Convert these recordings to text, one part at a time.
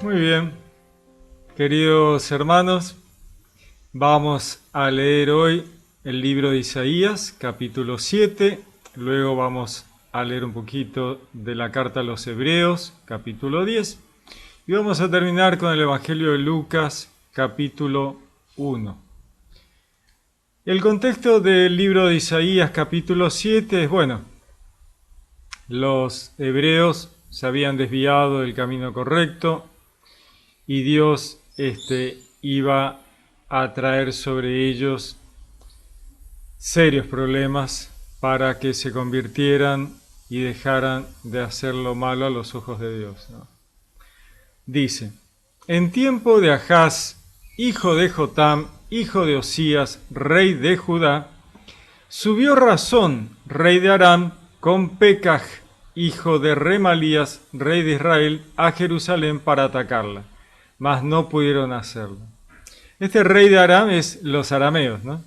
Muy bien, queridos hermanos, vamos a leer hoy el libro de Isaías, capítulo 7, luego vamos a leer un poquito de la carta a los Hebreos, capítulo 10, y vamos a terminar con el Evangelio de Lucas, capítulo 1. El contexto del libro de Isaías, capítulo 7, es bueno, los hebreos se habían desviado del camino correcto, y Dios iba a traer sobre ellos serios problemas para que se convirtieran y dejaran de hacer lo malo a los ojos de Dios, ¿no? Dice, en tiempo de Ahaz, hijo de Jotam, hijo de Osías, rey de Judá, subió Rasón, rey de Aram, con Pekaj, hijo de Remalías, rey de Israel, a Jerusalén para atacarla, mas no pudieron hacerlo. Este rey de Aram es los arameos, ¿no?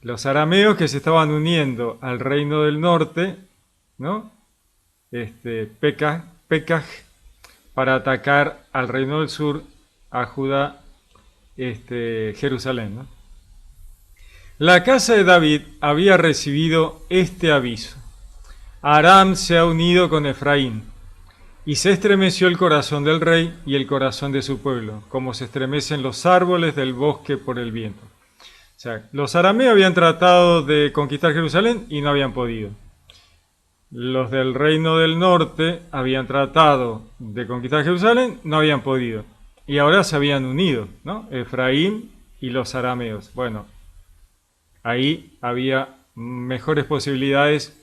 Los arameos que se estaban uniendo al reino del norte, ¿no? Pekaj, para atacar al reino del sur, a Judá, Jerusalén, ¿no? La casa de David había recibido este aviso: Aram se ha unido con Efraín. Y se estremeció el corazón del rey y el corazón de su pueblo, como se estremecen los árboles del bosque por el viento. O sea, los arameos habían tratado de conquistar Jerusalén y no habían podido. Los del reino del norte habían tratado de conquistar Jerusalén, no habían podido. Y ahora se habían unido, ¿no? Efraín y los arameos. Bueno, ahí había mejores posibilidades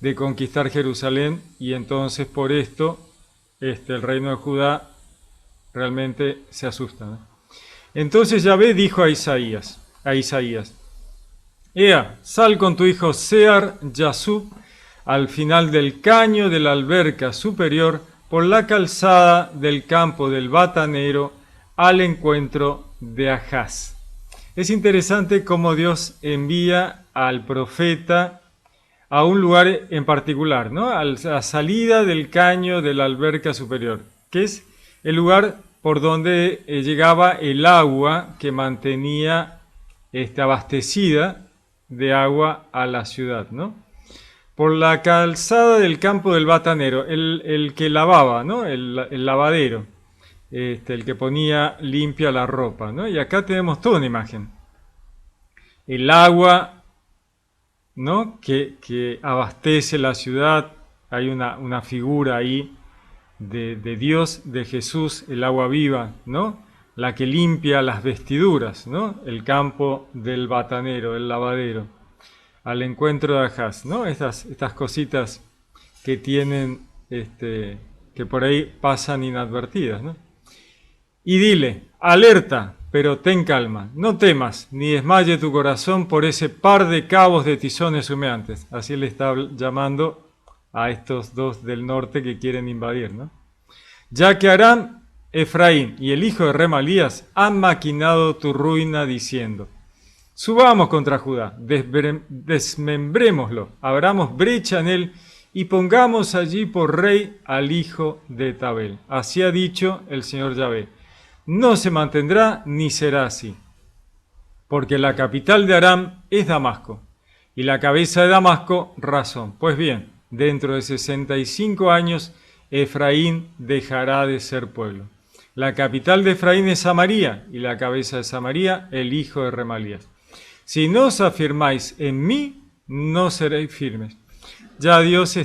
de conquistar Jerusalén, y entonces por esto el reino de Judá realmente se asusta, ¿no? Entonces Yahvé dijo a Isaías, Ea, sal con tu hijo Sear Yasub al final del caño de la alberca superior por la calzada del campo del batanero al encuentro de Ahaz. Es interesante cómo Dios envía al profeta a un lugar en particular, ¿no? A la salida del caño de la alberca superior, que es el lugar por donde llegaba el agua que mantenía abastecida de agua a la ciudad, ¿no? Por la calzada del campo del batanero, el que lavaba, ¿no? El lavadero, el que ponía limpia la ropa, ¿no? Y acá tenemos toda una imagen. El agua, ¿no? que abastece la ciudad. Hay una figura ahí de Dios, de Jesús, el agua viva, ¿no? La que limpia las vestiduras, ¿no? El campo del batanero, el lavadero, al encuentro de Ahaz, ¿no? Estas cositas que tienen, que por ahí pasan inadvertidas, ¿no? Y dile, alerta, pero ten calma, no temas, ni desmaye tu corazón por ese par de cabos de tizones humeantes. Así le está llamando a estos dos del norte que quieren invadir, ¿no? Ya que Aram, Efraín y el hijo de Remalías han maquinado tu ruina diciendo, subamos contra Judá, desmembrémoslo, abramos brecha en él y pongamos allí por rey al hijo de Tabel. Así ha dicho el Señor Yahvé. No se mantendrá ni será así, porque la capital de Aram es Damasco, y la cabeza de Damasco, Rasón. Pues bien, dentro de 65 años, Efraín dejará de ser pueblo. La capital de Efraín es Samaria, y la cabeza de Samaria, el hijo de Remalías. Si no os afirmáis en mí, no seréis firmes. Ya Dios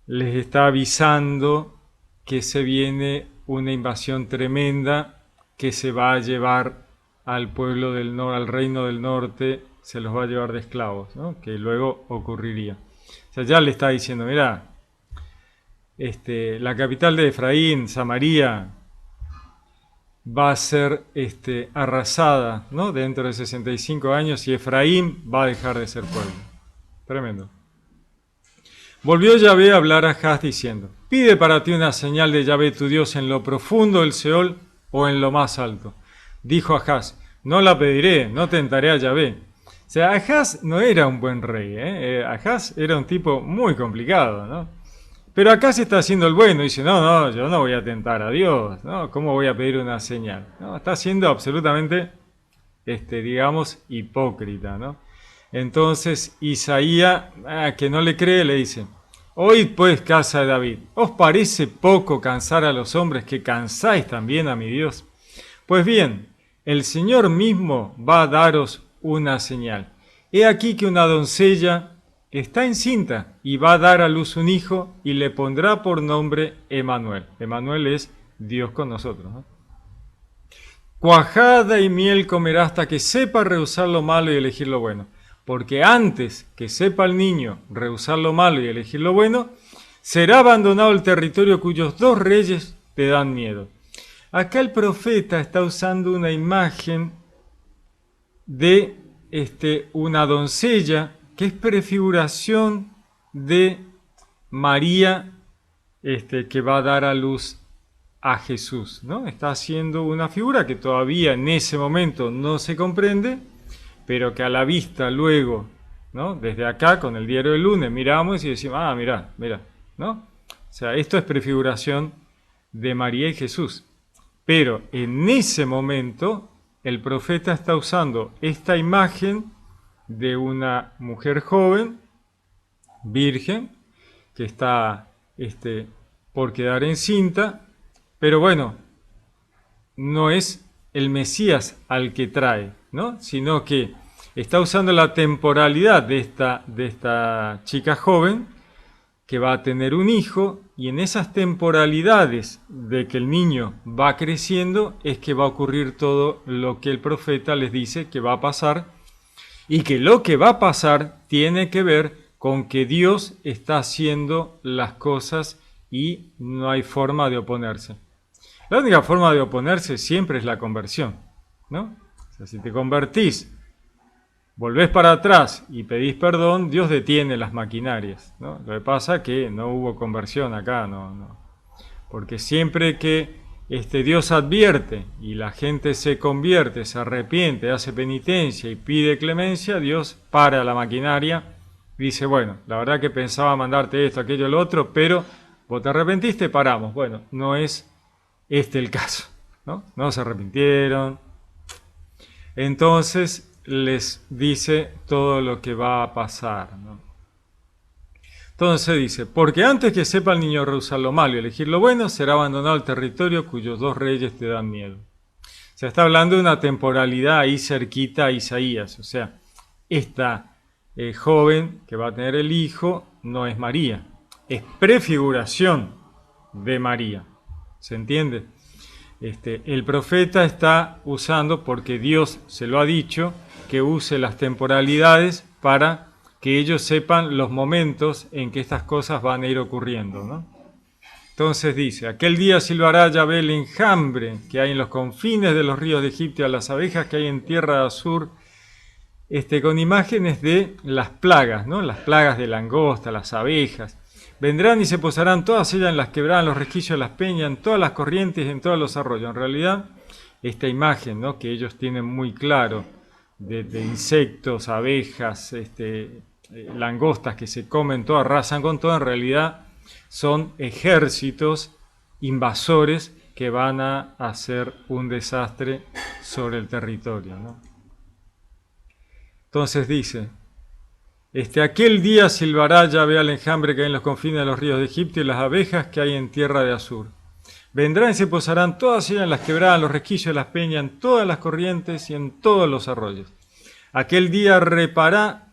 les está avisando que se viene una invasión tremenda que se va a llevar al pueblo del norte, al reino del norte, se los va a llevar de esclavos, ¿no? Que luego ocurriría. O sea, ya le está diciendo, mirá, la capital de Efraín, Samaria, va a ser arrasada, ¿no? Dentro de 65 años, y Efraín va a dejar de ser pueblo. Tremendo. Volvió Yahvé a hablar a Ahaz diciendo, pide para ti una señal de Yahvé tu Dios en lo profundo del Seol o en lo más alto. Dijo Ahaz, no la pediré, no tentaré a Yahvé. O sea, Ahaz no era un buen rey, ¿eh? Ahaz era un tipo muy complicado, ¿no? Pero acá se está haciendo el bueno, dice, no, yo no voy a tentar a Dios, ¿no? ¿Cómo voy a pedir una señal? No, está siendo absolutamente, digamos, hipócrita, ¿no? Entonces Isaías, que no le cree, le dice, oíd pues, casa de David, ¿os parece poco cansar a los hombres que cansáis también a mi Dios? Pues bien, el Señor mismo va a daros una señal. He aquí que una doncella está encinta y va a dar a luz un hijo y le pondrá por nombre Emmanuel. Emmanuel es Dios con nosotros, ¿no? Cuajada y miel comerá hasta que sepa rehusar lo malo y elegir lo bueno. Porque antes que sepa el niño rehusar lo malo y elegir lo bueno, será abandonado el territorio cuyos dos reyes te dan miedo. Acá el profeta está usando una imagen de una doncella que es prefiguración de María que va a dar a luz a Jesús, ¿no? Está haciendo una figura que todavía en ese momento no se comprende, pero que a la vista luego, ¿no? Desde acá con el diario del lunes miramos y decimos, mira, ¿no? O sea, esto es prefiguración de María y Jesús. Pero en ese momento el profeta está usando esta imagen de una mujer joven, virgen, que está por quedar encinta, pero bueno, no es el Mesías al que trae, ¿no? Sino que está usando la temporalidad de esta chica joven que va a tener un hijo, y en esas temporalidades de que el niño va creciendo es que va a ocurrir todo lo que el profeta les dice que va a pasar, y que lo que va a pasar tiene que ver con que Dios está haciendo las cosas y no hay forma de oponerse. La única forma de oponerse siempre es la conversión, ¿no? O sea, si te convertís, volvés para atrás y pedís perdón, Dios detiene las maquinarias, ¿no? Lo que pasa es que no hubo conversión acá, no. Porque siempre que Dios advierte y la gente se convierte, se arrepiente, hace penitencia y pide clemencia, Dios para la maquinaria y dice, bueno, la verdad que pensaba mandarte esto, aquello, lo otro, pero vos te arrepentiste, paramos. Bueno, no es el caso, ¿no? No se arrepintieron. Entonces les dice todo lo que va a pasar, ¿no? Entonces dice, porque antes que sepa el niño rehusar lo malo y elegir lo bueno, será abandonado el territorio cuyos dos reyes te dan miedo. Se está hablando de una temporalidad ahí cerquita a Isaías, o sea, esta joven que va a tener el hijo no es María, es prefiguración de María, ¿se entiende? El profeta está usando, porque Dios se lo ha dicho, que use las temporalidades para que ellos sepan los momentos en que estas cosas van a ir ocurriendo, ¿no? Entonces dice, aquel día silbará Yahvé el enjambre que hay en los confines de los ríos de Egipto, a las abejas que hay en tierra de Asur, con imágenes de las plagas, ¿no? Las plagas de langosta, las abejas. Vendrán y se posarán todas ellas en las quebradas, en los resquicios de las peñas, en todas las corrientes y en todos los arroyos. En realidad, esta imagen, ¿no? Que ellos tienen muy claro de insectos, abejas, langostas que se comen todo, arrasan con todo, en realidad son ejércitos invasores que van a hacer un desastre sobre el territorio, ¿no? Entonces dice, aquel día silbará Yahvé al enjambre que hay en los confines de los ríos de Egipto y las abejas que hay en tierra de Asur. Vendrán y se posarán todas ellas en las quebradas, en los resquicios de las peñas, en todas las corrientes y en todos los arroyos. Aquel día rapará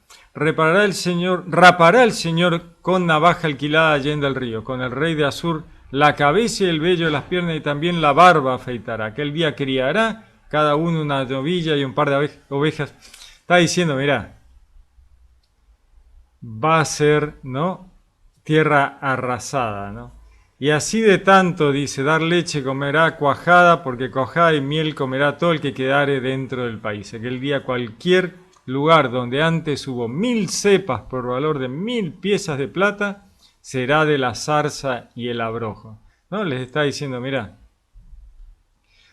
el Señor con navaja alquilada allende el río, con el rey de Asur, la cabeza y el vello de las piernas y también la barba afeitará. Aquel día criará cada uno una novilla y un par de ovejas. Está diciendo, mirá, va a ser, ¿no?, tierra arrasada, ¿no? Y así de tanto, dice, dar leche comerá cuajada, porque cuajada y miel comerá todo el que quedare dentro del país. Aquel día cualquier lugar donde antes hubo 1000 cepas por valor de 1000 piezas de plata, será de la zarza y el abrojo, ¿no? Les está diciendo, mirá,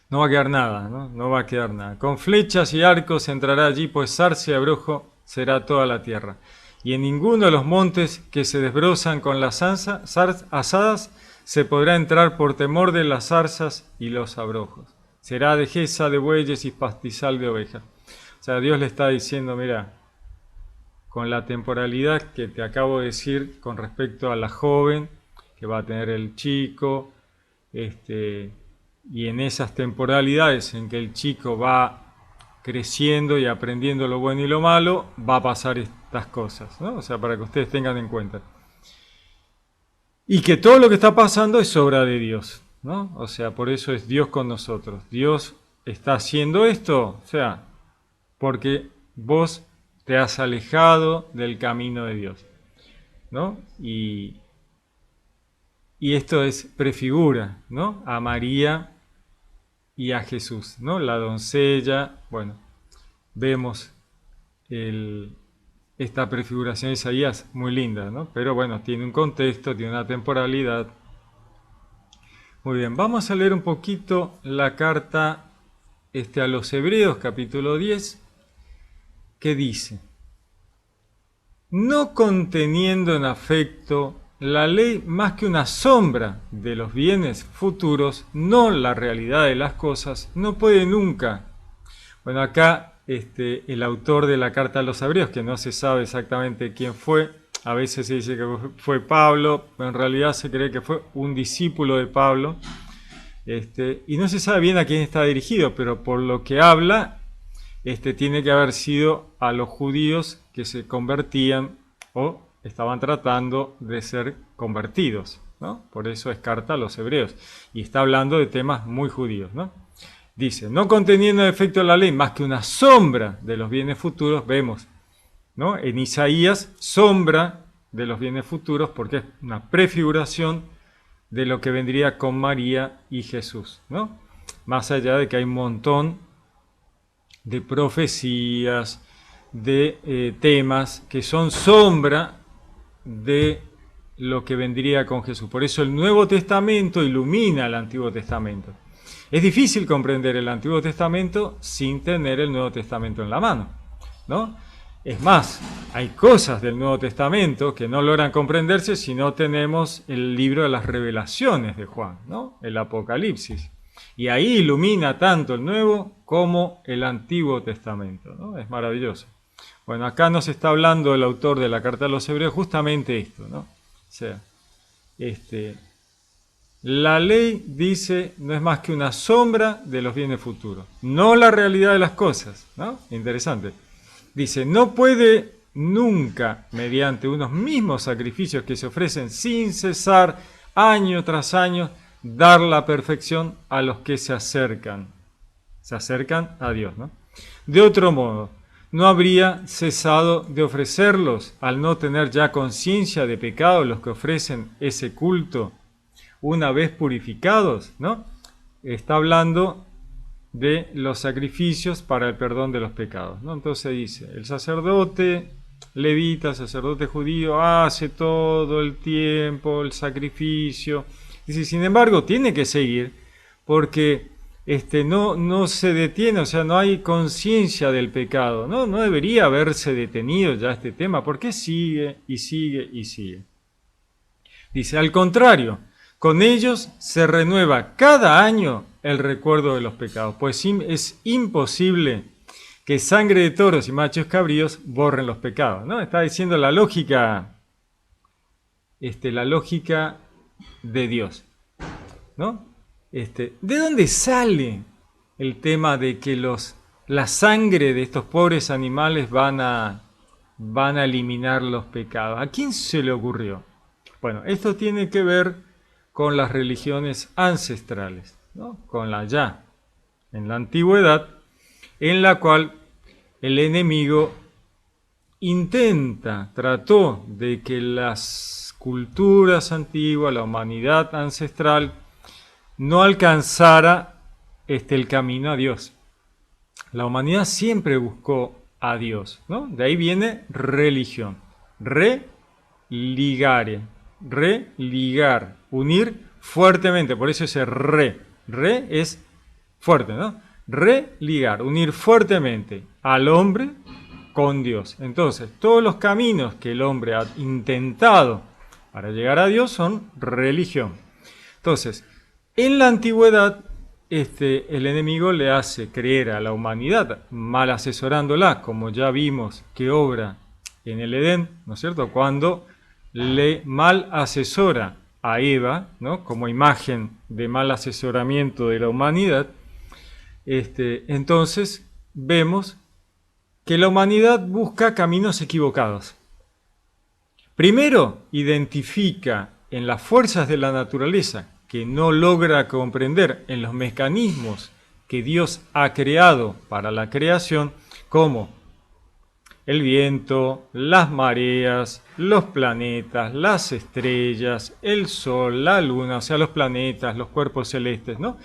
no va a quedar nada, ¿no? No va a quedar nada. Con flechas y arcos entrará allí, pues zarza y abrojo será toda la tierra. y en ninguno de los montes que se desbrozan con las asadas se podrá entrar por temor de las zarzas y los abrojos. Será dehesa de bueyes y pastizal de ovejas. O sea, Dios le está diciendo, mira, con la temporalidad que te acabo de decir con respecto a la joven que va a tener el chico, y en esas temporalidades en que el chico va creciendo y aprendiendo lo bueno y lo malo, va a pasar estas cosas, ¿no? O sea, para que ustedes tengan en cuenta. Y que todo lo que está pasando es obra de Dios, ¿no? O sea, por eso es Dios con nosotros. Dios está haciendo esto, o sea, porque vos te has alejado del camino de Dios, ¿no? Y esto es prefigura, ¿no? A María y a Jesús, ¿no? La doncella, bueno, vemos esta prefiguración de Isaías muy linda, ¿no? Pero bueno, tiene un contexto, tiene una temporalidad. Muy bien, vamos a leer un poquito la carta a los Hebreos, capítulo 10, que dice: no conteniendo en afecto la ley más que una sombra de los bienes futuros, no la realidad de las cosas, no puede nunca. Bueno, acá el autor de la carta a los Hebreos, que no se sabe exactamente quién fue, a veces se dice que fue Pablo, pero en realidad se cree que fue un discípulo de Pablo, y no se sabe bien a quién está dirigido, pero por lo que habla, tiene que haber sido a los judíos que se convertían o estaban tratando de ser convertidos, ¿no? Por eso es carta a los Hebreos, y está hablando de temas muy judíos, ¿no? Dice, no conteniendo en efecto la ley más que una sombra de los bienes futuros, vemos, ¿no? En Isaías, sombra de los bienes futuros, porque es una prefiguración de lo que vendría con María y Jesús, ¿no? Más allá de que hay un montón de profecías, de temas que son sombra de lo que vendría con Jesús. Por eso el Nuevo Testamento ilumina el Antiguo Testamento. Es difícil comprender el Antiguo Testamento sin tener el Nuevo Testamento en la mano, ¿no? Es más, hay cosas del Nuevo Testamento que no logran comprenderse si no tenemos el libro de las revelaciones de Juan, ¿no? El Apocalipsis. Y ahí ilumina tanto el Nuevo como el Antiguo Testamento, ¿no? Es maravilloso. Bueno, acá nos está hablando el autor de la carta a los Hebreos justamente esto, ¿no? O sea, la ley, dice, no es más que una sombra de los bienes futuros, no la realidad de las cosas, ¿no? Interesante. Dice, no puede nunca, mediante unos mismos sacrificios que se ofrecen sin cesar, año tras año, dar la perfección a los que se acercan a Dios, ¿no? De otro modo, no habría cesado de ofrecerlos al no tener ya conciencia de pecado los que ofrecen ese culto una vez purificados, ¿no? Está hablando de los sacrificios para el perdón de los pecados, ¿no? Entonces dice, el sacerdote levita, sacerdote judío, hace todo el tiempo el sacrificio. Dice, sin embargo, tiene que seguir porque no se detiene, o sea, no hay conciencia del pecado, ¿no? No debería haberse detenido ya este tema, porque sigue y sigue y sigue. Dice, al contrario, con ellos se renueva cada año el recuerdo de los pecados, pues es imposible que sangre de toros y machos cabríos borren los pecados, ¿no? Está diciendo la lógica de Dios, ¿no? ¿De dónde sale el tema de que la sangre de estos pobres animales van a eliminar los pecados? ¿A quién se le ocurrió? Bueno, esto tiene que ver con las religiones ancestrales, ¿no? Con la ya, en la antigüedad, en la cual el enemigo trató de que las culturas antiguas, la humanidad ancestral, no alcanzara el camino a Dios. La humanidad siempre buscó a Dios, ¿no? De ahí viene religión, religar, unir fuertemente, por eso ese re es fuerte, ¿no? Religar, unir fuertemente al hombre con Dios. Entonces, todos los caminos que el hombre ha intentado para llegar a Dios son religión. Entonces, en la antigüedad, el enemigo le hace creer a la humanidad, mal asesorándola, como ya vimos que obra en el Edén, ¿no es cierto?, cuando le mal asesora a Eva, ¿no?, como imagen de mal asesoramiento de la humanidad. Entonces vemos que la humanidad busca caminos equivocados. Primero, identifica en las fuerzas de la naturaleza que no logra comprender, en los mecanismos que Dios ha creado para la creación, como el viento, las mareas, los planetas, las estrellas, el sol, la luna, o sea, los planetas, los cuerpos celestes, ¿no?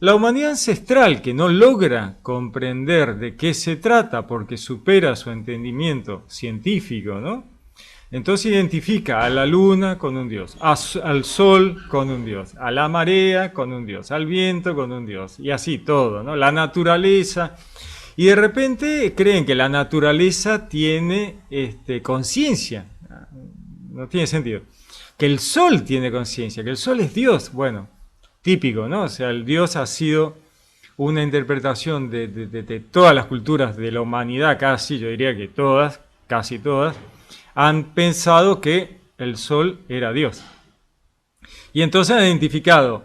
La humanidad ancestral, que no logra comprender de qué se trata porque supera su entendimiento científico, ¿no? Entonces identifica a la luna con un dios, al sol con un dios, a la marea con un dios, al viento con un dios, y así todo, ¿no? La naturaleza. Y de repente creen que la naturaleza tiene conciencia. No tiene sentido. Que el sol tiene conciencia, que el sol es Dios. Bueno, típico, ¿no? O sea, el Dios ha sido una interpretación de todas las culturas de la humanidad, casi, yo diría que todas, casi todas, han pensado que el sol era Dios. Y entonces han identificado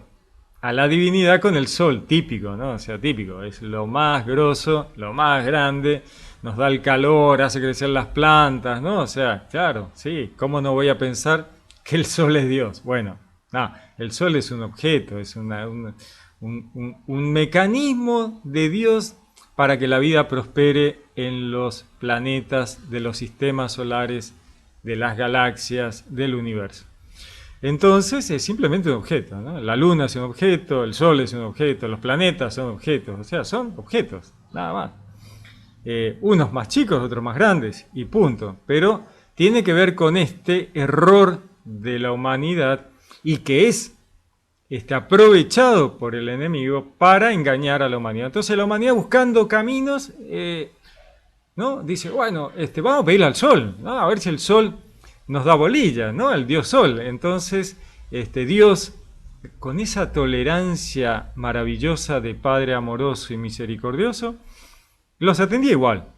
a la divinidad con el sol, típico, ¿no? O sea, típico, es lo más grosso, lo más grande, nos da el calor, hace crecer las plantas, ¿no? O sea, claro, sí, ¿cómo no voy a pensar que el sol es Dios? Bueno, no, el sol es un objeto, es un mecanismo de Dios para que la vida prospere en los planetas de los sistemas solares, de las galaxias, del universo. Entonces es simplemente un objeto, ¿no? La luna es un objeto, el sol es un objeto, los planetas son objetos, o sea, son objetos, nada más. Unos más chicos, otros más grandes, y punto. Pero tiene que ver con este error de la humanidad y que es aprovechado por el enemigo para engañar a la humanidad. Entonces la humanidad buscando caminos, ¿no? Dice, bueno, vamos a pedirle al sol, ¿no? A ver si el sol nos da bolilla, ¿no? El dios sol. Entonces, Dios, con esa tolerancia maravillosa de Padre amoroso y misericordioso, los atendía igual.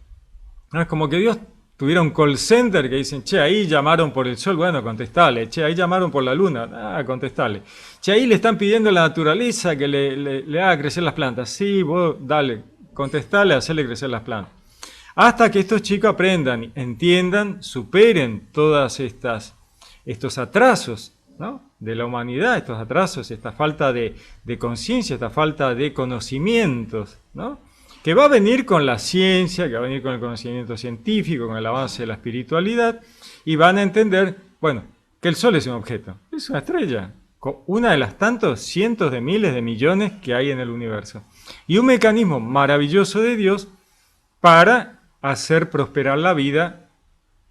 ¿No? Es como que Dios tuviera un call center que dicen, che, ahí llamaron por el sol, bueno, contestale. Che, ahí llamaron por la luna, contestale. Che, ahí le están pidiendo a la naturaleza que le haga crecer las plantas. Sí, vos dale, contestale, hacerle crecer las plantas. Hasta que estos chicos aprendan, entiendan, superen todas estos atrasos, ¿no?, de la humanidad, estos atrasos, esta falta de conciencia, esta falta de conocimientos, ¿no?, que va a venir con la ciencia, que va a venir con el conocimiento científico, con el avance de la espiritualidad, y van a entender, bueno, que el sol es un objeto, es una estrella, una de las tantos cientos de miles de millones que hay en el universo, y un mecanismo maravilloso de Dios para hacer prosperar la vida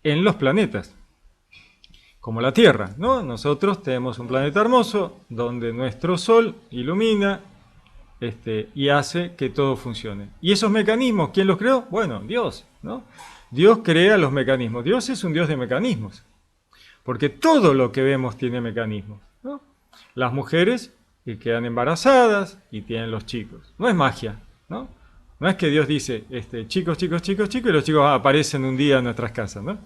en los planetas, como la Tierra, ¿no? Nosotros tenemos un planeta hermoso donde nuestro Sol ilumina y hace que todo funcione. ¿Y esos mecanismos, quién los creó? Bueno, Dios, ¿no? Dios crea los mecanismos. Dios es un Dios de mecanismos, porque todo lo que vemos tiene mecanismos, ¿no? Las mujeres que quedan embarazadas y tienen los chicos. No es magia, ¿no? No es que Dios dice, chicos, chicos, chicos, chicos, y los chicos aparecen un día en nuestras casas, ¿no?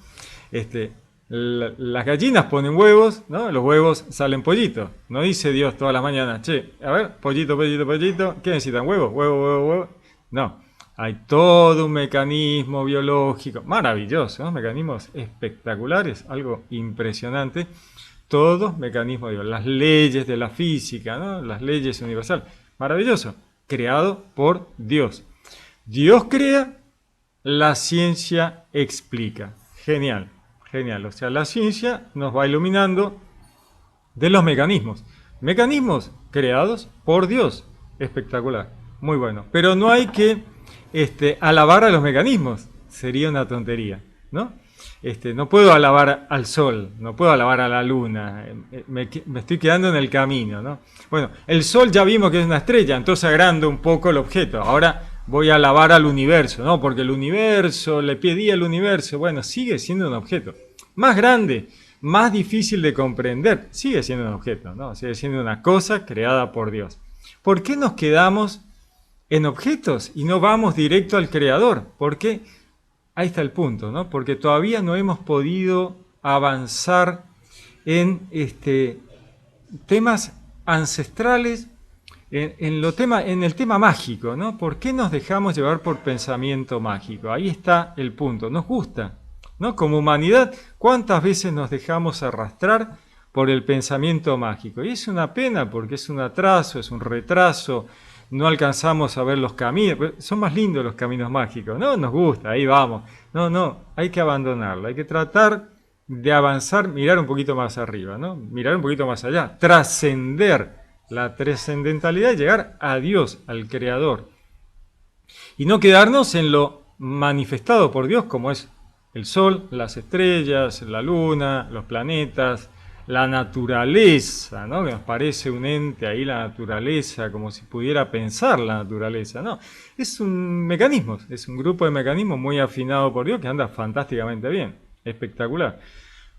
Las gallinas ponen huevos, ¿no? Los huevos salen pollitos. No dice Dios todas las mañanas, che, a ver, pollito, pollito, pollito, ¿qué necesitan? ¿Huevos? Huevo, huevo, huevo. No, hay todo un mecanismo biológico, maravilloso, ¿no? Mecanismos espectaculares, algo impresionante. Todos mecanismos, las leyes de la física, ¿no? Las leyes universales, maravilloso, creado por Dios. Dios crea, la ciencia explica. Genial, genial. O sea, la ciencia nos va iluminando de los mecanismos. Mecanismos creados por Dios. Espectacular, muy bueno. Pero no hay que alabar a los mecanismos. Sería una tontería, ¿no? No puedo alabar al sol, no puedo alabar a la luna. Me estoy quedando en el camino, ¿no? Bueno, el sol ya vimos que es una estrella, entonces agrando un poco el objeto. Ahora voy a alabar al universo, ¿no? Porque el universo, le pedí al universo, bueno, sigue siendo un objeto. Más grande, más difícil de comprender, sigue siendo un objeto, ¿no? Sigue siendo una cosa creada por Dios. ¿Por qué nos quedamos en objetos y no vamos directo al Creador? Porque ahí está el punto, ¿no? Porque todavía no hemos podido avanzar en temas ancestrales, en el tema mágico, ¿no? ¿Por qué nos dejamos llevar por pensamiento mágico? Ahí está el punto. Nos gusta, ¿no? Como humanidad, ¿cuántas veces nos dejamos arrastrar por el pensamiento mágico? Y es una pena porque es un atraso, es un retraso, no alcanzamos a ver los caminos. Son más lindos los caminos mágicos, ¿no? Nos gusta, ahí vamos. No, hay que abandonarlo, hay que tratar de avanzar, mirar un poquito más arriba, ¿no? Mirar un poquito más allá, trascender la trascendentalidad y llegar a Dios, al Creador. Y no quedarnos en lo manifestado por Dios, como es el sol, las estrellas, la luna, los planetas, la naturaleza, ¿no? Que nos parece un ente ahí la naturaleza, como si pudiera pensar la naturaleza, ¿no? Es un mecanismo, es un grupo de mecanismos muy afinado por Dios que anda fantásticamente bien, espectacular.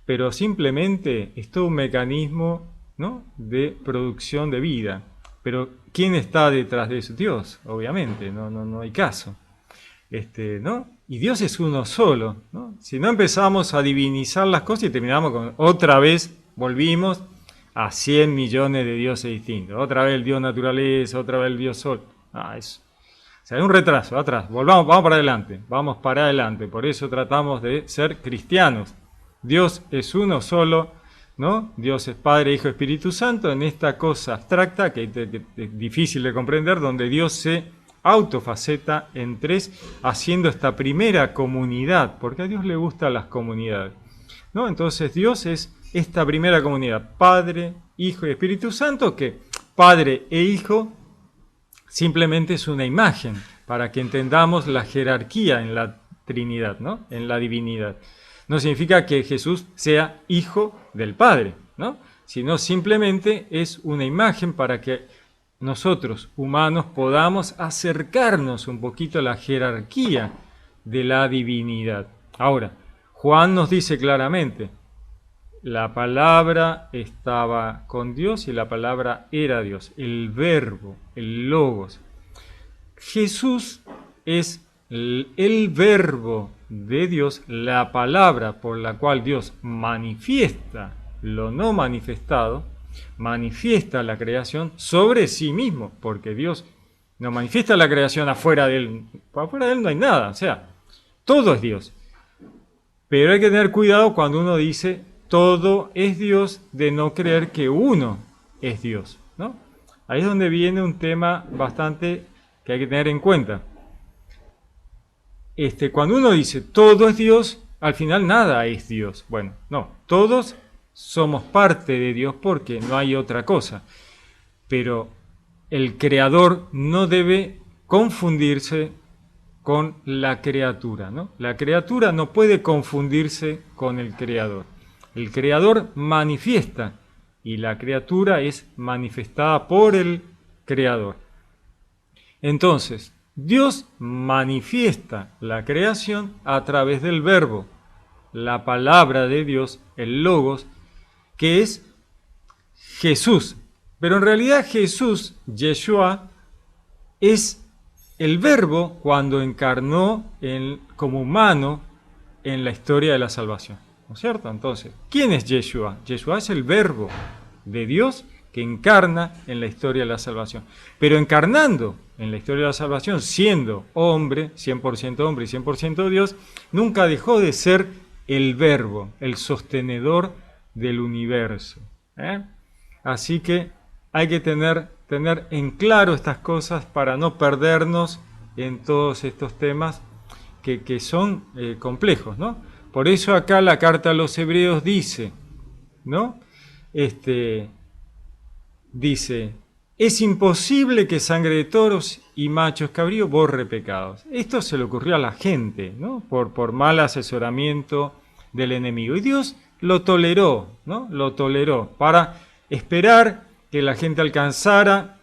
Pero simplemente es todo un mecanismo, ¿no? De producción de vida. Pero ¿quién está detrás de eso? Dios, obviamente, no hay caso. ¿No? Y Dios es uno solo, ¿no? Si no empezamos a divinizar las cosas y terminamos con otra vez, volvimos a 100 millones de dioses distintos. Otra vez el Dios naturaleza, otra vez el Dios sol. Eso. O sea, hay un retraso, atrás. Vamos para adelante. Por eso tratamos de ser cristianos. Dios es uno solo, ¿no? Dios es Padre, Hijo, Espíritu Santo, en esta cosa abstracta que es difícil de comprender, donde Dios se autofaceta en tres, haciendo esta primera comunidad, porque a Dios le gustan las comunidades, ¿no? Entonces Dios es esta primera comunidad, Padre, Hijo y Espíritu Santo, que Padre e Hijo simplemente es una imagen, para que entendamos la jerarquía en la Trinidad, ¿no? En la divinidad. No significa que Jesús sea hijo del Padre, ¿no? Sino simplemente es una imagen para que nosotros, humanos, podamos acercarnos un poquito a la jerarquía de la divinidad. Ahora, Juan nos dice claramente, la palabra estaba con Dios y la palabra era Dios, el verbo, el logos. Jesús es el verbo de Dios, la palabra por la cual Dios manifiesta lo no manifestado, manifiesta la creación sobre sí mismo, porque Dios no manifiesta la creación afuera de él. Afuera de él no hay nada, o sea, todo es Dios. Pero hay que tener cuidado cuando uno dice todo es Dios, de no creer que uno es Dios, ¿no? Ahí es donde viene un tema bastante que hay que tener en cuenta. Cuando uno dice todo es Dios, al final nada es Dios. Bueno, no, todos somos parte de Dios porque no hay otra cosa. Pero el creador no debe confundirse con la criatura, ¿no? La criatura no puede confundirse con el creador. El creador manifiesta y la criatura es manifestada por el creador. Entonces, Dios manifiesta la creación a través del verbo, la palabra de Dios, el logos, que es Jesús. Pero en realidad Jesús, Yeshua, es el verbo cuando encarnó como humano en la historia de la salvación, ¿no es cierto? Entonces, ¿quién es Yeshua? Yeshua es el verbo de Dios que encarna en la historia de la salvación. Pero encarnando en la historia de la salvación, siendo hombre, 100% hombre y 100% Dios, nunca dejó de ser el verbo, el sostenedor del universo. Así que hay que tener en claro estas cosas para no perdernos en todos estos temas que son complejos, ¿no? Por eso acá la carta a los Hebreos dice, ¿no? Dice, es imposible que sangre de toros y machos cabríos borre pecados. Esto se le ocurrió a la gente, ¿no? Por mal asesoramiento del enemigo. Y Dios lo toleró, ¿no? Lo toleró para esperar que la gente alcanzara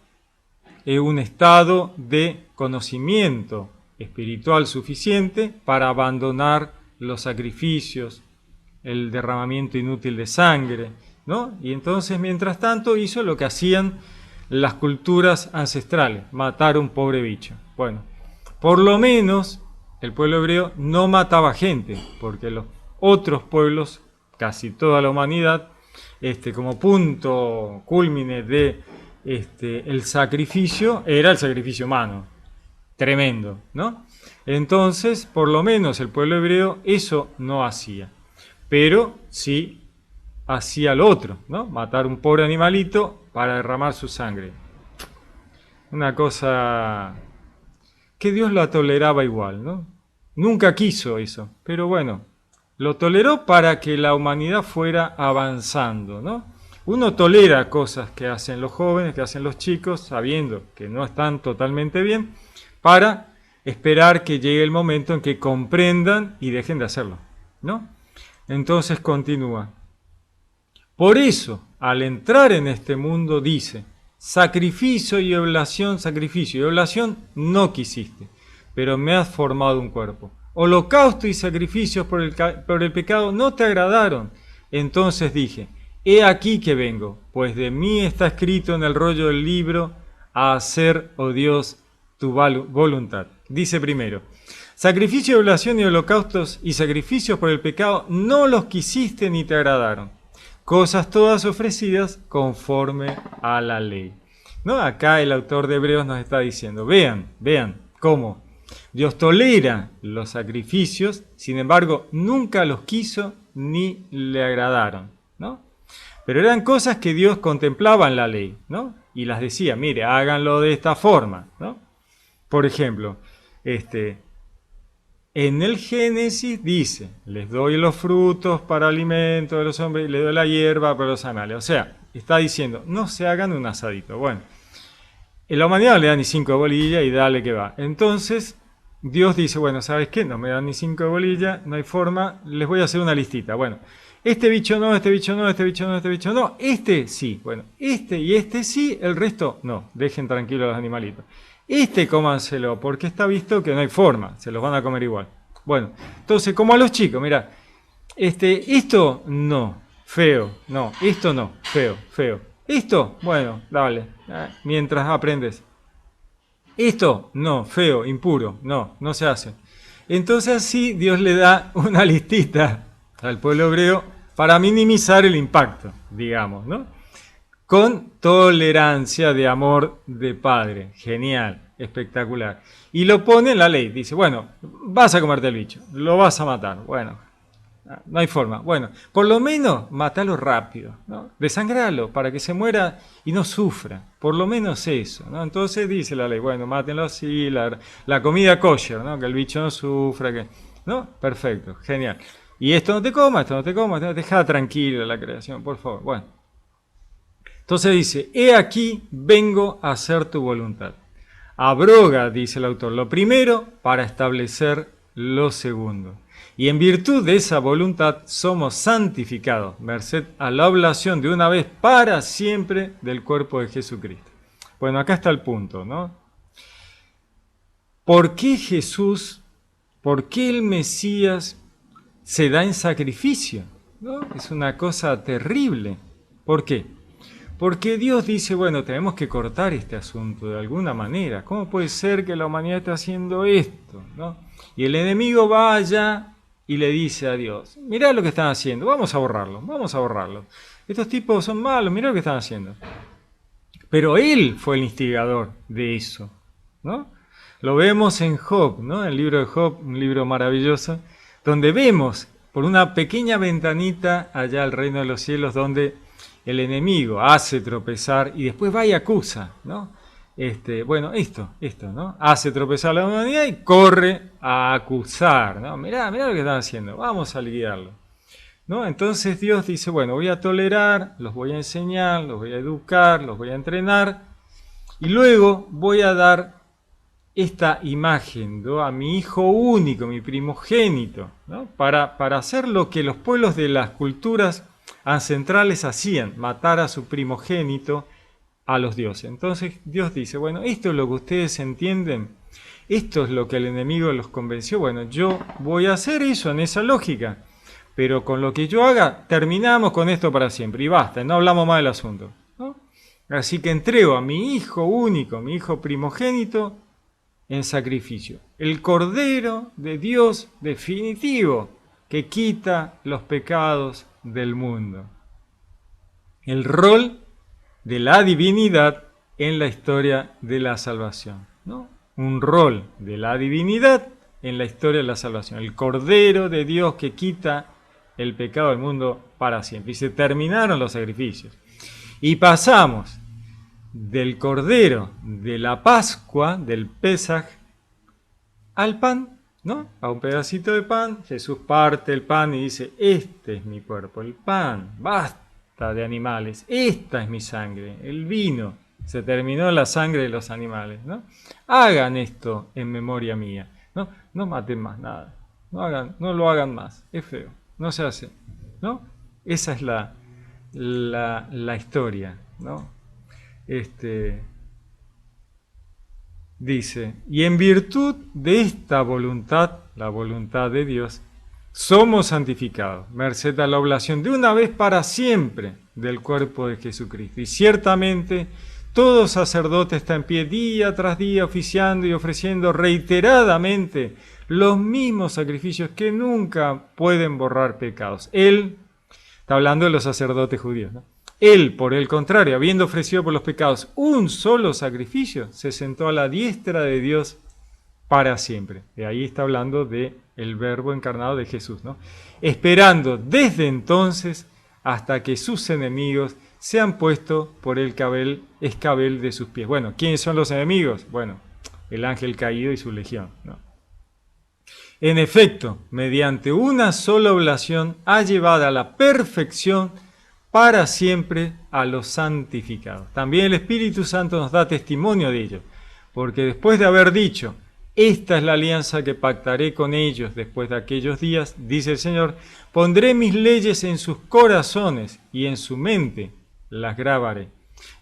un estado de conocimiento espiritual suficiente para abandonar los sacrificios, el derramamiento inútil de sangre, ¿no? Y entonces, mientras tanto, hizo lo que hacían las culturas ancestrales, matar a un pobre bicho. Bueno, por lo menos el pueblo hebreo no mataba gente, porque los otros pueblos, casi toda la humanidad, como punto culmine de el sacrificio, era el sacrificio humano. Tremendo, ¿no? Entonces, por lo menos el pueblo hebreo eso no hacía. Pero sí hacía lo otro, ¿no? Matar un pobre animalito para derramar su sangre. Una cosa que Dios la toleraba igual, ¿no? Nunca quiso eso, pero bueno, lo toleró para que la humanidad fuera avanzando, ¿no? Uno tolera cosas que hacen los jóvenes, que hacen los chicos, sabiendo que no están totalmente bien, para esperar que llegue el momento en que comprendan y dejen de hacerlo, ¿no? Entonces continúa. Por eso, al entrar en este mundo, dice, sacrificio y oblación, sacrificio y oblación no quisiste, pero me has formado un cuerpo. Holocausto y sacrificios por el pecado no te agradaron. Entonces dije, he aquí que vengo, pues de mí está escrito en el rollo del libro, a hacer, oh Dios, tu voluntad. Dice primero, sacrificio y oblación y holocaustos y sacrificios por el pecado no los quisiste ni te agradaron. Cosas todas ofrecidas conforme a la ley. ¿No? Acá el autor de Hebreos nos está diciendo, vean cómo Dios tolera los sacrificios, sin embargo, nunca los quiso ni le agradaron, ¿no? Pero eran cosas que Dios contemplaba en la ley, ¿no? Y las decía, mire, háganlo de esta forma, ¿no? Por ejemplo, en el Génesis dice, les doy los frutos para alimento de los hombres y les doy la hierba para los animales. O sea, está diciendo, no se hagan un asadito. Bueno, en la humanidad no le dan ni 5 bolillas y dale que va. Entonces, Dios dice, bueno, ¿sabes qué? No me dan ni 5 bolillas, no hay forma, les voy a hacer una listita. Bueno, este bicho no, este bicho no, este bicho no, este bicho no, este sí. Bueno, este y este sí, el resto no, dejen tranquilos a los animalitos. Cómanselo, porque está visto que no hay forma, se los van a comer igual. Bueno, entonces, como a los chicos, mira, esto no, feo, no, esto no, feo, feo. Esto, bueno, dale, mientras aprendes. Esto, no, feo, impuro, no se hace. Entonces así Dios le da una listita al pueblo hebreo para minimizar el impacto, digamos, ¿no? Con tolerancia de amor de padre. Genial, espectacular. Y lo pone en la ley. Dice, bueno, vas a comerte el bicho, lo vas a matar. Bueno, no hay forma. Bueno, por lo menos matalo rápido, ¿no? Desangralo para que se muera y no sufra. Por lo menos eso, ¿no? Entonces dice la ley, bueno, mátenlo así, la comida kosher, ¿no? Que el bicho no sufra, ¿no? Perfecto, genial. Y esto no te comas, deja tranquila la creación, por favor. Bueno. Entonces dice, he aquí vengo a hacer tu voluntad. Abroga, dice el autor, lo primero para establecer lo segundo. Y en virtud de esa voluntad somos santificados, merced a la oblación de una vez para siempre del cuerpo de Jesucristo. Bueno, acá está el punto, ¿no? ¿Por qué Jesús, por qué el Mesías se da en sacrificio? ¿No? Es una cosa terrible. ¿Por qué? Porque Dios dice, bueno, tenemos que cortar este asunto de alguna manera. ¿Cómo puede ser que la humanidad esté haciendo esto? ¿No? Y el enemigo va allá y le dice a Dios, mirá lo que están haciendo, vamos a borrarlo. Estos tipos son malos, mirá lo que están haciendo. Pero él fue el instigador de eso, ¿no? Lo vemos en Job, ¿no? El libro de Job, un libro maravilloso, donde vemos por una pequeña ventanita allá al reino de los cielos, donde el enemigo hace tropezar y después va y acusa, ¿no? Bueno, esto, ¿no? Hace tropezar a la humanidad y corre a acusar, ¿no? Mirá lo que están haciendo, vamos a liquidarlo, ¿no? Entonces Dios dice, bueno, voy a tolerar, los voy a enseñar, los voy a educar, los voy a entrenar y luego voy a dar esta imagen, ¿no? A mi hijo único, mi primogénito, ¿no? Para hacer lo que los pueblos de las culturas ancestrales hacían, matar a su primogénito a los dioses. Entonces Dios dice, bueno, esto es lo que ustedes entienden, esto es lo que el enemigo los convenció, bueno, yo voy a hacer eso en esa lógica, pero con lo que yo haga, terminamos con esto para siempre, y basta, no hablamos más del asunto, ¿no? Así que entrego a mi hijo único, mi hijo primogénito, en sacrificio. El Cordero de Dios definitivo, que quita los pecados del mundo. El rol de la divinidad en la historia de la salvación, ¿no? Un rol de la divinidad en la historia de la salvación. El Cordero de Dios que quita el pecado del mundo para siempre. Y se terminaron los sacrificios. Y pasamos del Cordero de la Pascua, del Pesaj, al pan, ¿no? A un pedacito de pan. Jesús parte el pan y dice, este es mi cuerpo, el pan, basta de animales, esta es mi sangre, el vino, se terminó la sangre de los animales, ¿no? Hagan esto en memoria mía, ¿no? No maten más nada, no lo hagan más, es feo, no se hace, ¿no? Esa es la historia, ¿no? Dice, y en virtud de esta voluntad, la voluntad de Dios, somos santificados, merced a la oblación de una vez para siempre del cuerpo de Jesucristo. Y ciertamente todo sacerdote está en pie día tras día oficiando y ofreciendo reiteradamente los mismos sacrificios que nunca pueden borrar pecados. Él, está hablando de los sacerdotes judíos, ¿no? Él, por el contrario, habiendo ofrecido por los pecados un solo sacrificio, se sentó a la diestra de Dios para siempre. De ahí está hablando del Verbo encarnado de Jesús, ¿no? Esperando desde entonces hasta que sus enemigos sean puestos por el escabel de sus pies. Bueno, ¿quiénes son los enemigos? Bueno, el ángel caído y su legión, ¿no? En efecto, mediante una sola oblación ha llevado a la perfección para siempre a los santificados. También el Espíritu Santo nos da testimonio de ello, porque después de haber dicho, esta es la alianza que pactaré con ellos después de aquellos días, dice el Señor, pondré mis leyes en sus corazones y en su mente las grabaré.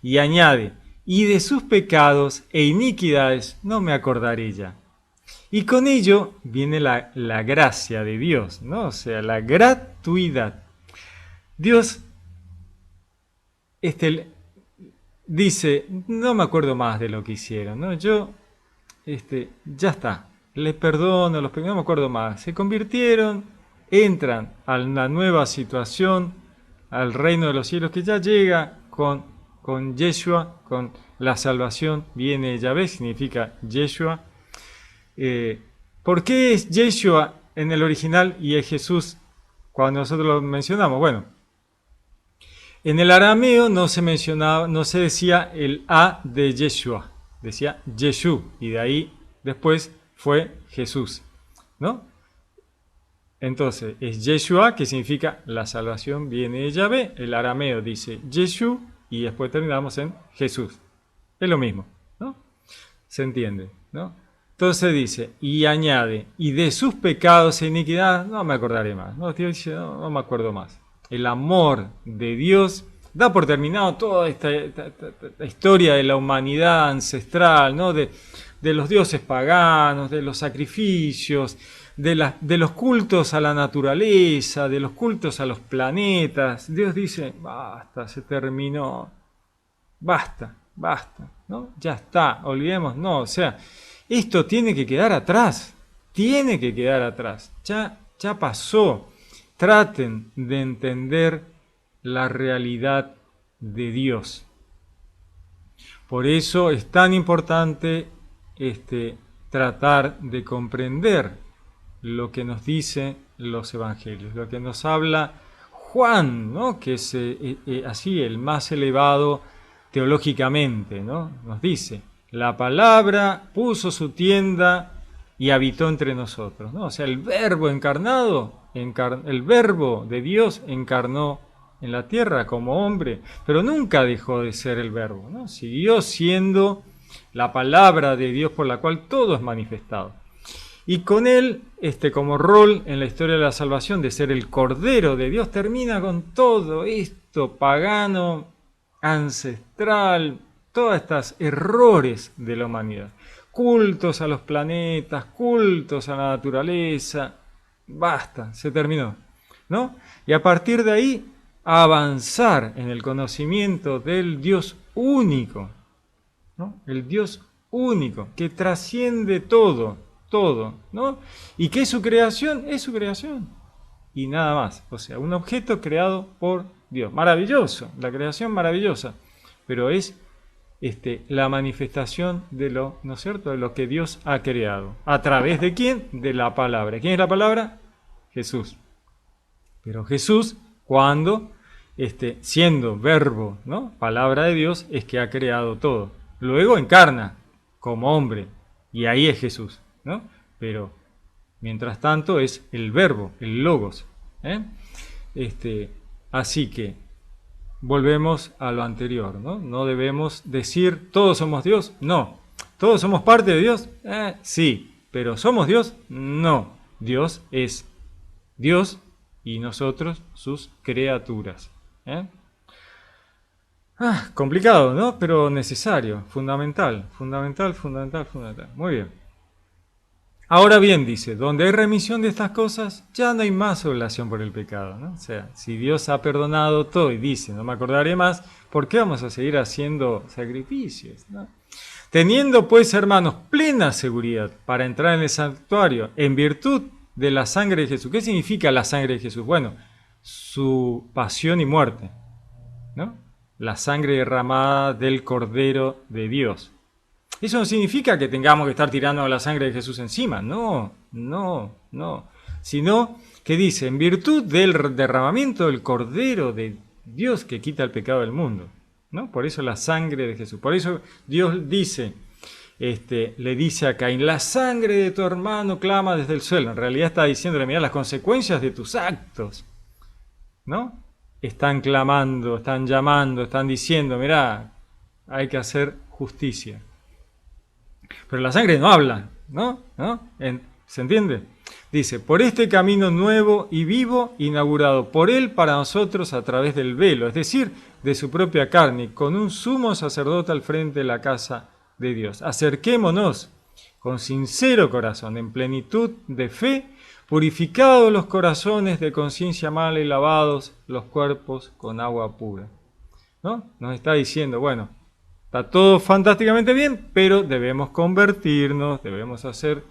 Y añade, y de sus pecados e iniquidades no me acordaré ya. Y con ello viene la gracia de Dios, ¿no? O sea, la gratuidad. Dios dice, no me acuerdo más de lo que hicieron, ¿no? Yo, ya está, les perdono los pecados, no me acuerdo más. Se convirtieron, entran a una nueva situación, al reino de los cielos, que ya llega con Yeshua, con la salvación, viene Yahvé, significa Yeshua. ¿Por qué es Yeshua en el original y es Jesús cuando nosotros lo mencionamos? Bueno, en el arameo no se decía el A de Yeshua, decía Yeshu, y de ahí después fue Jesús, ¿no? Entonces, es Yeshua, que significa la salvación viene de Yahvé, el arameo dice Yeshu, y después terminamos en Jesús. Es lo mismo, ¿no? Se entiende, ¿no? Entonces dice, y añade, y de sus pecados e iniquidad, no me acordaré más, ¿no? Dios dice, no me acuerdo más. El amor de Dios da por terminado toda esta historia de la humanidad ancestral, ¿no? De los dioses paganos, de los sacrificios, de los cultos a la naturaleza, de los cultos a los planetas. Dios dice, basta, se terminó, basta, ¿no? Ya está, olvidemos, no, o sea, esto tiene que quedar atrás, ya pasó. Traten de entender la realidad de Dios. Por eso es tan importante tratar de comprender lo que nos dicen los evangelios, lo que nos habla Juan, ¿no? Que es así el más elevado teológicamente, ¿no? Nos dice, la palabra puso su tienda y habitó entre nosotros, ¿no? O sea, el Verbo encarnado, el Verbo de Dios encarnó en la tierra como hombre, pero nunca dejó de ser el Verbo, ¿no? Siguió siendo la palabra de Dios por la cual todo es manifestado. Y con él, como rol en la historia de la salvación de ser el Cordero de Dios, termina con todo esto pagano, ancestral, todos estos errores de la humanidad. Cultos a los planetas, cultos a la naturaleza. Basta, se terminó, ¿no? Y a partir de ahí, avanzar en el conocimiento del Dios único, ¿no? El Dios único, que trasciende todo, ¿no? ¿Y qué es su creación? Es su creación. Y nada más. O sea, un objeto creado por Dios. Maravilloso, la creación maravillosa. Pero es la manifestación de lo, ¿no es cierto?, de lo que Dios ha creado. ¿A través de quién? De la palabra. ¿Quién es la palabra? Jesús. Pero Jesús, cuando, siendo verbo, ¿no?, palabra de Dios, es que ha creado todo. Luego encarna como hombre. Y ahí es Jesús, ¿no? Pero mientras tanto es el verbo, el logos. Así que volvemos a lo anterior, ¿no? No debemos decir todos somos Dios, no. ¿Todos somos parte de Dios? Sí, pero ¿somos Dios? No. Dios es Dios y nosotros sus criaturas. Complicado, ¿no? Pero necesario, fundamental. Muy bien. Ahora bien, dice, donde hay remisión de estas cosas, ya no hay más oblación por el pecado, ¿no? O sea, si Dios ha perdonado todo y dice, no me acordaré más, ¿por qué vamos a seguir haciendo sacrificios, ¿no? Teniendo, pues, hermanos, plena seguridad para entrar en el santuario, en virtud de la sangre de Jesús. ¿Qué significa la sangre de Jesús? Bueno, su pasión y muerte, ¿no? La sangre derramada del Cordero de Dios. Eso no significa que tengamos que estar tirando la sangre de Jesús encima, no. Sino que dice, en virtud del derramamiento del Cordero de Dios que quita el pecado del mundo, ¿no? Por eso la sangre de Jesús. Por eso Dios dice, le dice a Caín, la sangre de tu hermano clama desde el suelo. En realidad está diciéndole, mira, las consecuencias de tus actos, ¿no? Están clamando, están llamando, están diciendo, mira, hay que hacer justicia. Pero la sangre no habla, ¿no? ¿Se entiende? Dice, por este camino nuevo y vivo, inaugurado por Él para nosotros a través del velo, es decir, de su propia carne, con un sumo sacerdote al frente de la casa de Dios. Acerquémonos con sincero corazón, en plenitud de fe, purificados los corazones de conciencia mala y lavados los cuerpos con agua pura. ¿No? Nos está diciendo, bueno, está todo fantásticamente bien, pero debemos convertirnos, debemos hacer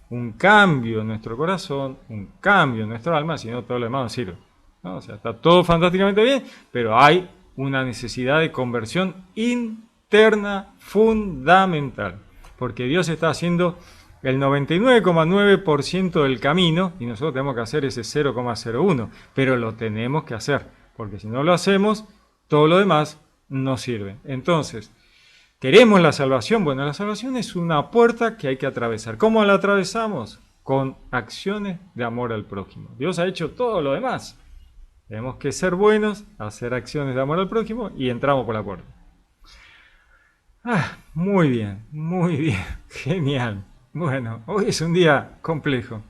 un cambio en nuestro corazón, un cambio en nuestro alma, si no todo lo demás no sirve, ¿no? O sea, está todo fantásticamente bien, pero hay una necesidad de conversión interna fundamental, porque Dios está haciendo el 99,9% del camino y nosotros tenemos que hacer ese 0,01, pero lo tenemos que hacer, porque si no lo hacemos, todo lo demás no sirve. Entonces, ¿queremos la salvación? Bueno, la salvación es una puerta que hay que atravesar. ¿Cómo la atravesamos? Con acciones de amor al prójimo. Dios ha hecho todo lo demás. Tenemos que ser buenos, hacer acciones de amor al prójimo y entramos por la puerta. Muy bien, genial. Bueno, hoy es un día complejo.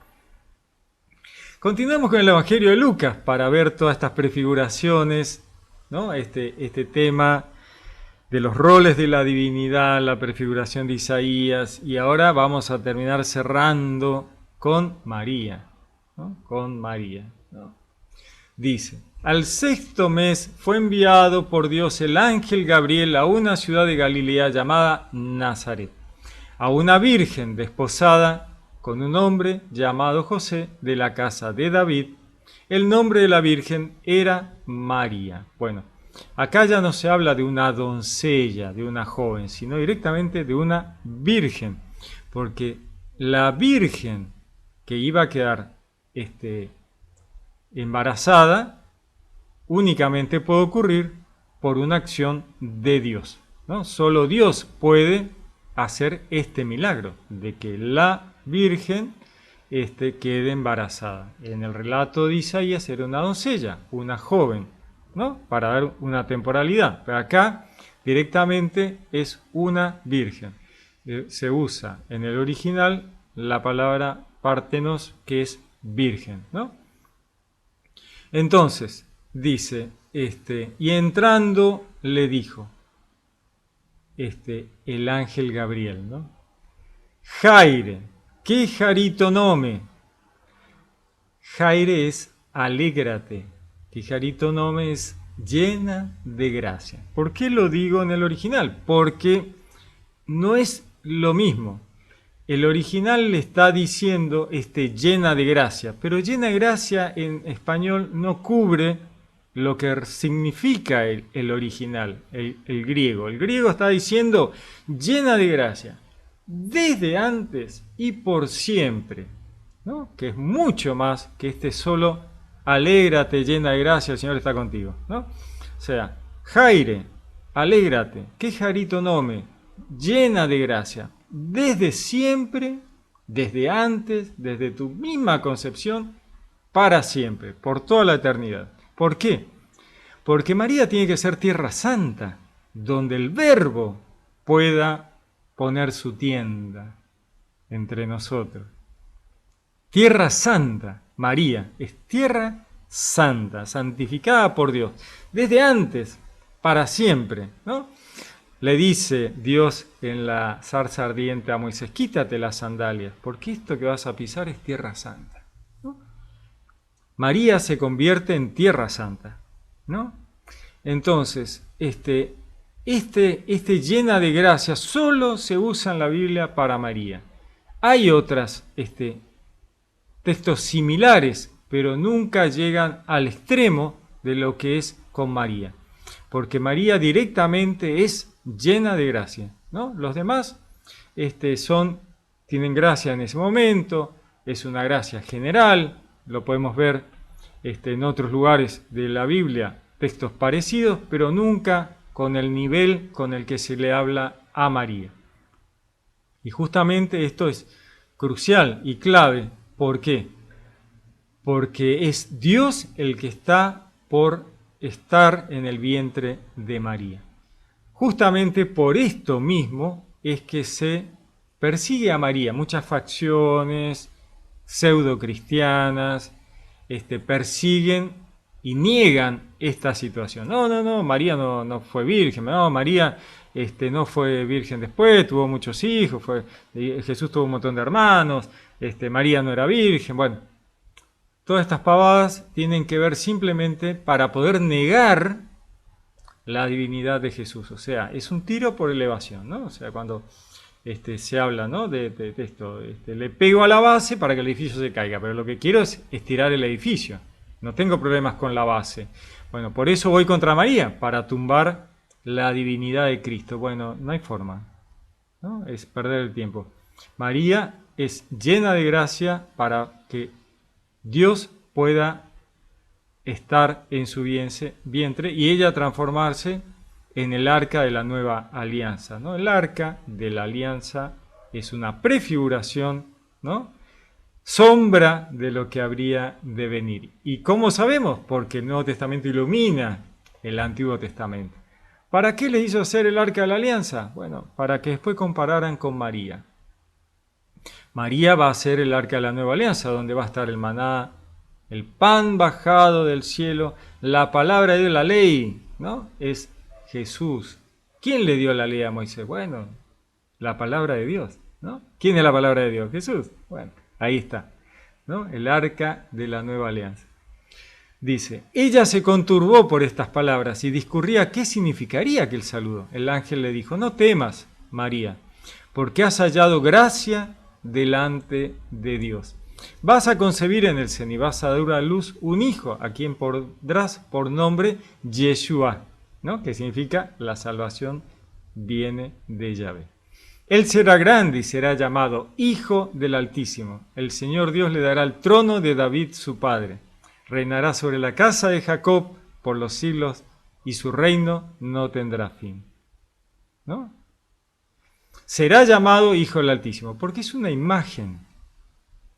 Continuamos con el Evangelio de Lucas para ver todas estas prefiguraciones, ¿no? Este tema de los roles de la divinidad, la prefiguración de Isaías, y ahora vamos a terminar cerrando con María, ¿no? Con María, ¿no? Dice, al sexto mes fue enviado por Dios el ángel Gabriel a una ciudad de Galilea llamada Nazaret, a una virgen desposada con un hombre llamado José de la casa de David. El nombre de la virgen era María. Bueno, acá ya no se habla de una doncella, de una joven, sino directamente de una virgen, porque la virgen que iba a quedar embarazada únicamente puede ocurrir por una acción de Dios, ¿no? Solo Dios puede hacer este milagro de que la virgen quede embarazada. En el relato de Isaías era una doncella, una joven, ¿no? Para dar una temporalidad. Pero acá directamente es una virgen. Se usa en el original la palabra partenos, que es virgen, ¿no? Entonces, dice, y entrando le dijo, el ángel Gabriel, ¿no? Jaire, que jarito nome. Jaire es alégrate, que jarito nome es llena de gracia. ¿Por qué lo digo en el original? Porque no es lo mismo. El original le está diciendo llena de gracia, pero llena de gracia en español no cubre lo que significa el original, el griego. El griego está diciendo llena de gracia, desde antes y por siempre, ¿no? Que es mucho más que solo alégrate, llena de gracia, el Señor está contigo, ¿no? O sea, Jaire, alégrate, que jarito nome, llena de gracia, desde siempre, desde antes, desde tu misma concepción, para siempre, por toda la eternidad. ¿Por qué? Porque María tiene que ser tierra santa, donde el Verbo pueda poner su tienda entre nosotros. Tierra santa, María, es tierra santa, santificada por Dios, desde antes, para siempre, ¿no? Le dice Dios en la zarza ardiente a Moisés, quítate las sandalias, porque esto que vas a pisar es tierra santa, ¿no? María se convierte en tierra santa, ¿no? Entonces, llena de gracia solo se usa en la Biblia para María. Hay otras textos similares, pero nunca llegan al extremo de lo que es con María, porque María directamente es llena de gracia, ¿no? Los demás tienen gracia en ese momento, es una gracia general, lo podemos ver en otros lugares de la Biblia, textos parecidos, pero nunca con el nivel con el que se le habla a María. Y justamente esto es crucial y clave. ¿Por qué? Porque es Dios el que está por estar en el vientre de María. Justamente por esto mismo es que se persigue a María. Muchas facciones pseudo-cristianas persiguen y niegan esta situación. No, María no fue virgen. No, María no fue virgen después, tuvo muchos hijos. Jesús tuvo un montón de hermanos. María no era virgen. Bueno, todas estas pavadas tienen que ver simplemente para poder negar la divinidad de Jesús. O sea, es un tiro por elevación, ¿no? O sea, cuando se habla, ¿no? de esto, le pego a la base para que el edificio se caiga, pero lo que quiero es estirar el edificio. No tengo problemas con la base. Bueno, por eso voy contra María, para tumbar la divinidad de Cristo. Bueno, no hay forma, ¿no? Es perder el tiempo. María es llena de gracia para que Dios pueda estar en su vientre y ella transformarse en el arca de la nueva alianza, ¿no? El arca de la alianza es una prefiguración, ¿no? Sombra de lo que habría de venir. ¿Y cómo sabemos? Porque el Nuevo Testamento ilumina el Antiguo Testamento. ¿Para qué les hizo hacer el arca de la alianza? Bueno, para que después compararan con María. María va a ser el arca de la nueva alianza, donde va a estar el maná, el pan bajado del cielo, la palabra de Dios, la ley, ¿no? Es Jesús. ¿Quién le dio la ley a Moisés? Bueno, la palabra de Dios, ¿no? ¿Quién es la palabra de Dios? Jesús. Bueno, ahí está, ¿no? El arca de la nueva alianza. Dice, ella se conturbó por estas palabras y discurría qué significaría aquel saludo. El ángel le dijo, no temas, María, porque has hallado gracia delante de Dios. Vas a concebir en el seno y vas a dar a luz un hijo, a quien pondrás por nombre Yeshua, ¿no? Que significa la salvación viene de Yahvé. Él será grande y será llamado Hijo del Altísimo. El Señor Dios le dará el trono de David su padre. Reinará sobre la casa de Jacob por los siglos y su reino no tendrá fin, ¿no? Será llamado Hijo del Altísimo porque es una imagen.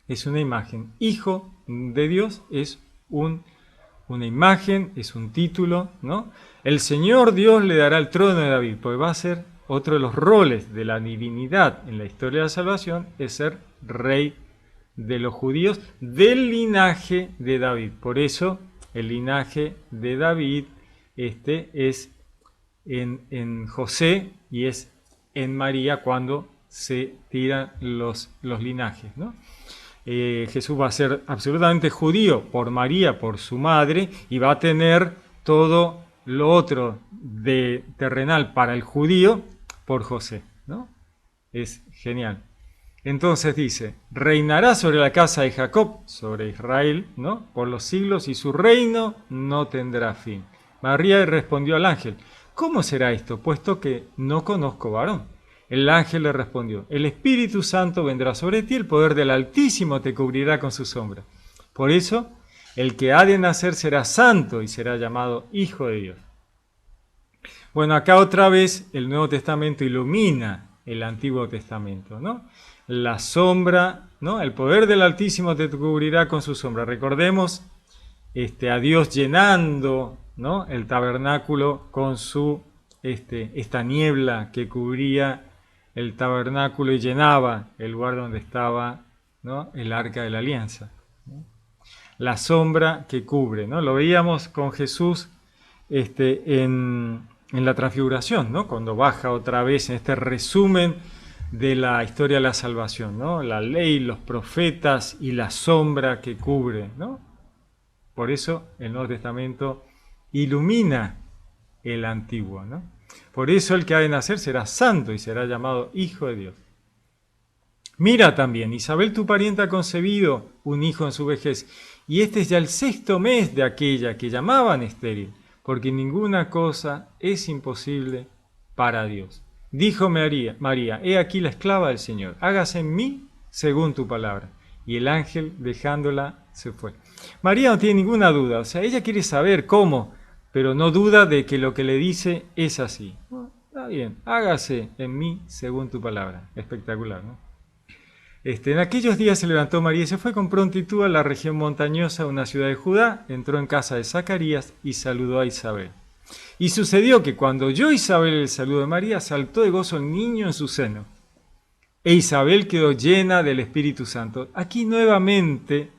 Es una imagen. Hijo de Dios es una imagen, es un título, ¿no? El Señor Dios le dará el trono de David, porque va a ser otro de los roles de la divinidad en la historia de la salvación, es ser rey de los judíos del linaje de David. Por eso el linaje de David es en José y es en María cuando se tiran los linajes, ¿no? Jesús va a ser absolutamente judío por María, por su madre, y va a tener todo lo otro de terrenal para el judío por José, ¿no? Es genial. Entonces dice, reinará sobre la casa de Jacob, sobre Israel, ¿no? Por los siglos, y su reino no tendrá fin. María respondió al ángel, ¿cómo será esto, puesto que no conozco varón? El ángel le respondió, el Espíritu Santo vendrá sobre ti, el poder del Altísimo te cubrirá con su sombra. Por eso, el que ha de nacer será santo y será llamado Hijo de Dios. Bueno, acá otra vez el Nuevo Testamento ilumina el Antiguo Testamento, ¿no? La sombra, ¿no? El poder del Altísimo te cubrirá con su sombra. Recordemos a Dios llenando, ¿no? El tabernáculo con esta niebla que cubría el tabernáculo y llenaba el lugar donde estaba, ¿no? El arca de la alianza, ¿no? La sombra que cubre, ¿no? Lo veíamos con Jesús en la transfiguración, ¿no? Cuando baja otra vez en este resumen de la historia de la salvación, ¿no? La ley, los profetas y la sombra que cubre, ¿no? Por eso el Nuevo Testamento ilumina el Antiguo, ¿no? Por eso el que ha de nacer será santo y será llamado Hijo de Dios. Mira también, Isabel tu parienta ha concebido un hijo en su vejez, y este es ya el 6º mes de aquella que llamaban estéril, porque ninguna cosa es imposible para Dios. Dijo María, he aquí la esclava del Señor, hágase en mí según tu palabra. Y el ángel, dejándola, se fue. María no tiene ninguna duda, o sea, ella quiere saber cómo, pero no duda de que lo que le dice es así. Está bien, hágase en mí según tu palabra. Espectacular, ¿no? En aquellos días se levantó María y se fue con prontitud a la región montañosa, una ciudad de Judá, entró en casa de Zacarías y saludó a Isabel. Y sucedió que cuando oyó Isabel el saludo de María, saltó de gozo el niño en su seno. E Isabel quedó llena del Espíritu Santo. Aquí nuevamente,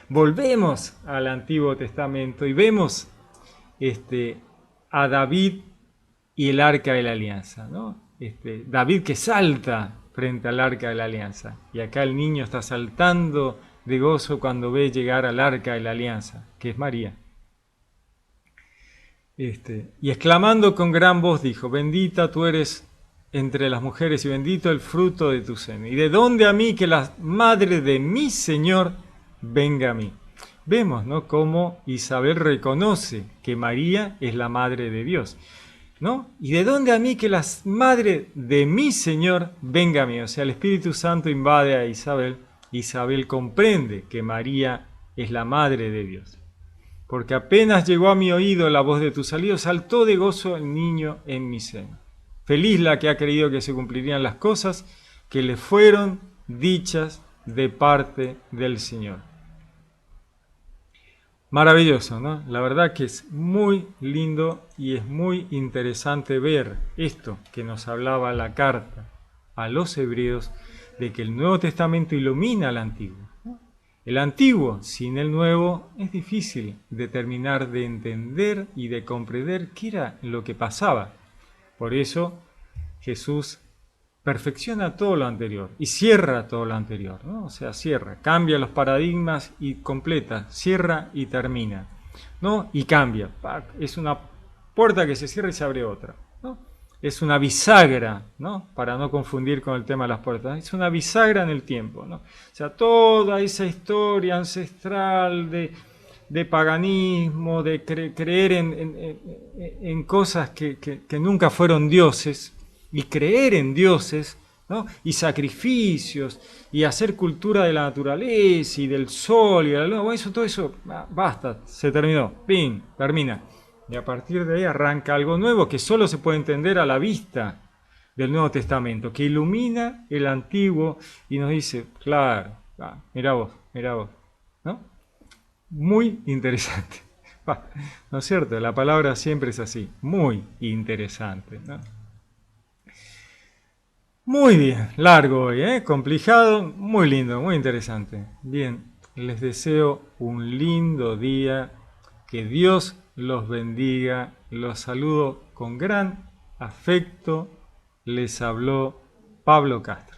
volvemos al Antiguo Testamento y vemos a David y el Arca de la Alianza, ¿no? David que salta frente al Arca de la Alianza. Y acá el niño está saltando de gozo cuando ve llegar al Arca de la Alianza, que es María. Y exclamando con gran voz dijo, bendita tú eres entre las mujeres y bendito el fruto de tu seno. ¿Y de dónde a mí que la madre de mi Señor venga a mí? Vemos, ¿no?, cómo Isabel reconoce que María es la madre de Dios, ¿no? ¿Y de dónde a mí que la madre de mi Señor venga a mí? O sea, el Espíritu Santo invade a Isabel. Isabel comprende que María es la madre de Dios. Porque apenas llegó a mi oído la voz de tu salido, saltó de gozo el niño en mi seno. Feliz la que ha creído que se cumplirían las cosas que le fueron dichas de parte del Señor. Maravilloso, ¿no? La verdad que es muy lindo y es muy interesante ver esto que nos hablaba la carta a los hebreos, de que el Nuevo Testamento ilumina al Antiguo. El Antiguo, sin el Nuevo, es difícil de terminar de entender y de comprender qué era lo que pasaba. Por eso Jesús perfecciona todo lo anterior y cierra todo lo anterior, ¿no? O sea, cierra, cambia los paradigmas y completa, cierra y termina, ¿no? Y cambia. Es una puerta que se cierra y se abre otra, ¿no? Es una bisagra, ¿no? Para no confundir con el tema de las puertas. Es una bisagra en el tiempo, ¿no? O sea, toda esa historia ancestral de paganismo, de creer en cosas que nunca fueron dioses, y creer en dioses, ¿no? Y sacrificios, y hacer cultura de la naturaleza, y del sol, y de la luna. Bueno, todo eso, basta, se terminó, ¡pim!, termina. Y a partir de ahí arranca algo nuevo que solo se puede entender a la vista del Nuevo Testamento, que ilumina el Antiguo y nos dice, claro, mirá vos, ¿no? Muy interesante. ¿No es cierto? La palabra siempre es así, muy interesante, ¿no? Muy bien, largo hoy, complicado, muy lindo, muy interesante. Bien, les deseo un lindo día, que Dios los bendiga. Los saludo con gran afecto. Les habló Pablo Castro.